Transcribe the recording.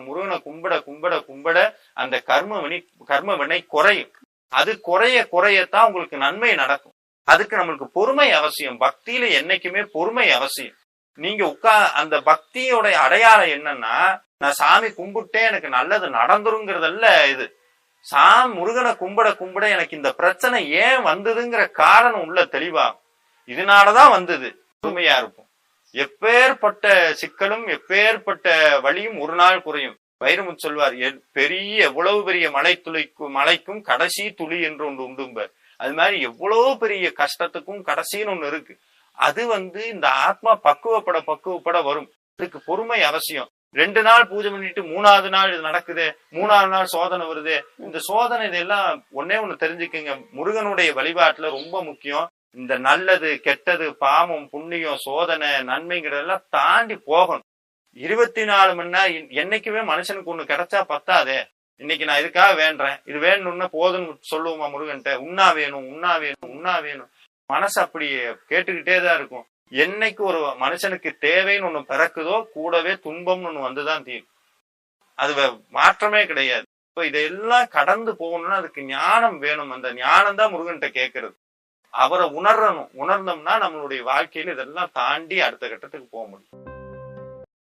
முருகனை கும்பிட கும்பிட கும்பிட அந்த கர்ம வினை குறையும். அது குறைய குறையத்தான் உங்களுக்கு நன்மை நடக்கும். அதுக்கு நம்மளுக்கு பொறுமை அவசியம். பக்தியில என்னைக்குமே பொறுமை அவசியம். நீங்க அந்த பக்தியோட அடையாளம் என்னன்னா, நான் சாமி கும்பிட்டேன் எனக்கு நல்லது நடந்துருங்கிறதல்ல. இது முருகனை கும்பிட கும்பிட எனக்கு இந்த பிரச்சனை ஏன் வந்ததுங்கிற காரணம் உள்ள தெளிவாகும். இதனாலதான் வந்தது. பொறுமையா இருக்கும். எப்பேற்பட்ட சிக்கலும் எப்பேற்பட்ட வழியும் ஒரு நாள் குறையும். வைரமுத்து சொல்வார், எவ்வளவு பெரிய மலைக்கும் கடைசி துளி என்று ஒன்று உண்டும்பர். அது மாதிரி எவ்வளவு பெரிய கஷ்டத்துக்கும் கடைசின்னு ஒண்ணு இருக்கு. அது இந்த ஆத்மா பக்குவப்பட வரும். அதுக்கு பொறுமை அவசியம். 2 நாள் பூஜை பண்ணிட்டு 3வது நாள் இது நடக்குது, 3வது நாள் சோதனை வருது. இந்த சோதனை இதெல்லாம் ஒண்ணு தெரிஞ்சுக்குங்க. முருகனுடைய வழிபாட்டுல ரொம்ப முக்கியம். இந்த நல்லது கெட்டது பாவம் புண்ணியம் சோதனை நன்மைங்கிறதெல்லாம் தாண்டி போகணும். 24 மணி நேரம் என்னைக்குமே மனுஷனுக்கு ஒண்ணு கிடைச்சா பத்தாதே. இன்னைக்கு நான் இதுக்காக வேண்டேன், இது வேணும்னா போதுன்னு சொல்லுவோமா முருகன்ட்ட? உண்ணா வேணும் உண்ணா வேணும் உண்ணா வேணும். மனசு அப்படி கேட்டுக்கிட்டே தான் இருக்கும். என்னைக்கு ஒரு மனுஷனுக்கு தேவைன்னு ஒண்ணு பிறக்குதோ கூடவே துன்பம்னு ஒண்ணு வந்துதான் தீரும். அது மாற்றமே கிடையாது. இப்ப இதெல்லாம் கடந்து போகணும்னா அதுக்கு ஞானம் வேணும். அந்த ஞானம் தான் முருகன்ட்ட கேட்கறது. அவரை உணர்ந்தோம்னா நம்மளுடைய வாழ்க்கையில இதெல்லாம் தாண்டி அடுத்த கட்டத்துக்கு போக முடியும்.